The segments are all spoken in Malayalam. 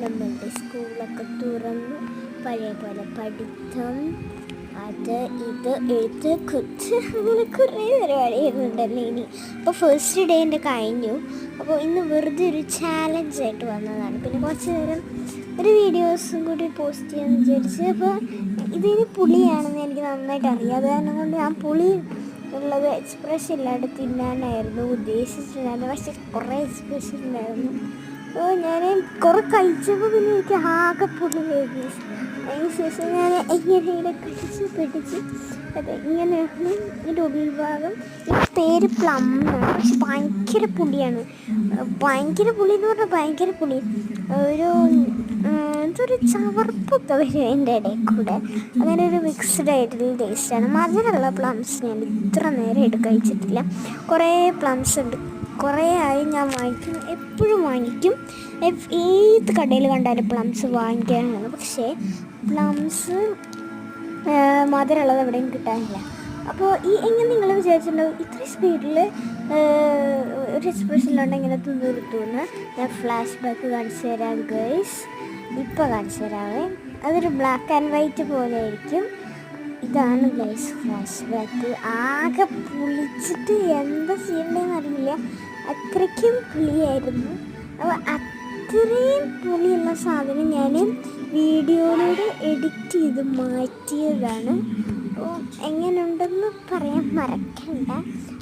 നമ്മളുടെ സ്കൂളൊക്കെ തുറന്നു, പഴയ പോലെ പഠിത്തം, അത് ഇത് എഴുത്ത് കുത്ത് അങ്ങനെ കുറേ പരിപാടികളുണ്ടല്ലോ ഇനി. അപ്പോൾ ഫസ്റ്റ് ഡേ എൻ്റെ കഴിഞ്ഞു. അപ്പോൾ ഇന്ന് വെറുതെ ഒരു ചാലഞ്ചായിട്ട് വന്നതാണ്. പിന്നെ കുറച്ച് നേരം ഒരു വീഡിയോസും കൂടി പോസ്റ്റ് ചെയ്യാമെന്ന് വിചാരിച്ച്. അപ്പോൾ ഇതിന് പുളിയാണെന്ന് എനിക്ക് നന്നായിട്ട് അറിയാം. അത് കാരണം കൊണ്ട് ഞാൻ പുളി ഉള്ളത് എക്സ്പ്രഷൻ ഇല്ലാണ്ട് തിന്നാനായിരുന്നു ഉദ്ദേശിച്ചിട്ടുണ്ടായിരുന്നു. പക്ഷെ കുറേ എക്സ്പ്രഷൻ ഉണ്ടായിരുന്നു. അപ്പോൾ ഞാൻ കുറേ കഴിച്ചപ്പോൾ പിന്നെ എനിക്ക് ആകെ പുളി വേണ്ടി. അതിന് ശേഷം ഞാൻ എങ്ങനെ പിടിച്ച് അത് ഇങ്ങനെയാണ് ഇതിൻ്റെ ഉൾഭാഗം. ഈ പേര് പ്ലം എന്നാണ്, പക്ഷെ ഭയങ്കര പുളിയാണ്. ഭയങ്കര പുളി എന്ന് പറഞ്ഞാൽ ഭയങ്കര പുളി. ഒരു എന്തൊരു ചവർപ്പൊക്കെ വരും എൻ്റെ ഇടയിൽ കൂടെ. അങ്ങനെ ഒരു മിക്സ്ഡ് ആയിട്ടുള്ള ടേസ്റ്റാണ്. മധുരമുള്ള പ്ലംസ് ഞാൻ ഇത്ര നേരം കഴിച്ചിട്ടില്ല. കുറേ പ്ലംസ് ഉണ്ട്, കുറേ ആയി ഞാൻ വാങ്ങിക്കും, എപ്പോഴും വാങ്ങിക്കും. ഏത് കടയിൽ കണ്ടാലും പ്ലംസ് വാങ്ങിക്കാനാണ്. പക്ഷേ പ്ലംസ് മധുരമുള്ളത് എവിടെയും കിട്ടാനില്ല. അപ്പോൾ എങ്ങനെ നിങ്ങൾ വിചാരിച്ചിട്ടുണ്ടാവും ഇത്രയും സ്പീഡിൽ ഒരു എക്സ്പ്രഷനിലുണ്ട് ഇങ്ങനെ നിർത്തുമെന്ന്. ഞാൻ ഫ്ലാഷ് ബാക്ക് കാണിച്ചു തരാം ഗൈസ്. ഇപ്പോൾ കാണിച്ചു തരാമേ. അതൊരു ബ്ലാക്ക് ആൻഡ് വൈറ്റ് പോലെ ആയിരിക്കും. ഇതാണ് ഗൈസ് ഫ്ലാഷ് ബാക്ക്. ആകെ പുളിച്ചിട്ട് എന്താ ചെയ്യണ്ടേന്ന് അറിയില്ല, അത്രയ്ക്കും പുളിയായിരുന്നു. അപ്പോൾ അത്രയും പുളിയുള്ള സാധനം ഞാൻ വീഡിയോയിലൂടെ എഡിറ്റ് ചെയ്ത് മാറ്റിയതാണ്. അപ്പോൾ എങ്ങനെയുണ്ടെന്ന് പറയാൻ മറക്കണ്ട.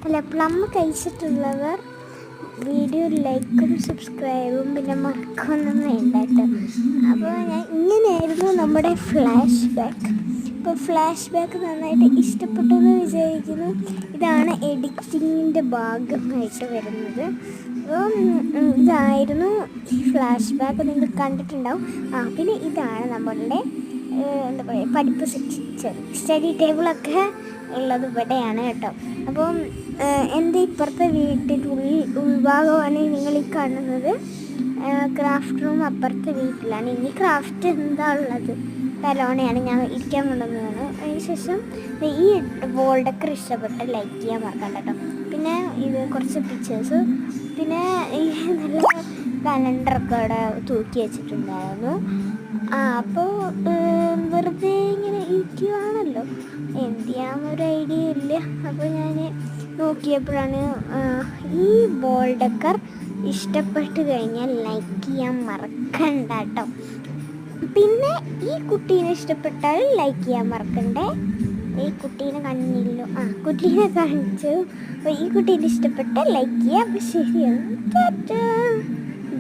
അല്ല, പ്ലം കഴിച്ചിട്ടുള്ളവർ വീഡിയോ ലൈക്കും സബ്സ്ക്രൈബും പിന്നെ മറക്കൊന്നും വേണ്ട കേട്ടോ. അപ്പോൾ ഇങ്ങനെയായിരുന്നു നമ്മുടെ ഫ്ലാഷ് ബാക്ക്. ഇപ്പോൾ ഫ്ലാഷ് ബാക്ക് നന്നായിട്ട് ഇഷ്ടപ്പെട്ടു എന്ന് വിചാരിക്കുന്നു. ഇതാണ് എഡിറ്റിങ്ങിൻ്റെ ഭാഗമായിട്ട് വരുന്നത്. അപ്പോൾ ഇതായിരുന്നു ഈ ഫ്ലാഷ് ബാക്ക്, നിങ്ങൾ കണ്ടിട്ടുണ്ടാവും. പിന്നെ ഇതാണ് നമ്മളുടെ എന്താ പറയുക പഠിപ്പ് സെക്ഷൻ, സ്റ്റഡി ടേബിളൊക്കെ ഉള്ളത് ഇവിടെയാണ് കേട്ടോ. അപ്പം എൻ്റെ ഇപ്പുറത്തെ വീട്ടിൻ്റെ ഉൾഭാഗമാണ് നിങ്ങൾ ഈ കാണുന്നത്. ക്രാഫ്റ്റ് റൂം അപ്പുറത്തെ വീട്ടിലാണ്. ഇനി ക്രാഫ്റ്റ് എന്താ ഉള്ളത് തലോണയാണ് ഞാൻ ഇരിക്കാൻ കൊണ്ടുവന്നതാണ്. അതിനുശേഷം ഈ വോൾഡൊക്കെ ഇഷ്ടപ്പെട്ട് ലൈക്ക് ചെയ്യാൻ മറക്കണ്ട കേട്ടോ. പിന്നെ ഇത് കുറച്ച് പിക്ചേഴ്സ്, പിന്നെ ഈ നല്ല കലണ്ടറൊക്കെ അവിടെ തൂക്കി വെച്ചിട്ടുണ്ടായിരുന്നു. അപ്പോൾ വെറുതെ ഇങ്ങനെ ഇരിക്കുവാണല്ലോ, എന്ത് ചെയ്യാനൊരു ഐഡിയ ഇല്ല. അപ്പോൾ ഞാൻ നോക്കിയപ്പോഴാണ് ഈ ബോൾഡക്കർ ഇഷ്ടപ്പെട്ട് കഴിഞ്ഞാൽ ലൈക്ക് ചെയ്യാൻ മറക്കണ്ട കേട്ടോ. പിന്നെ ഈ കുട്ടീനെ ഇഷ്ടപ്പെട്ടാൽ ലൈക്ക് ചെയ്യാൻ മറക്കണ്ടേ. ഈ കുട്ടീനെ കണ്ണില്ലോ, കുട്ടീനെ കാണിച്ചു. അപ്പോൾ ഈ കുട്ടീനെ ഇഷ്ടപ്പെട്ടാൽ ലൈക്ക് ചെയ്യാം. അപ്പോൾ ശരിയാണ്.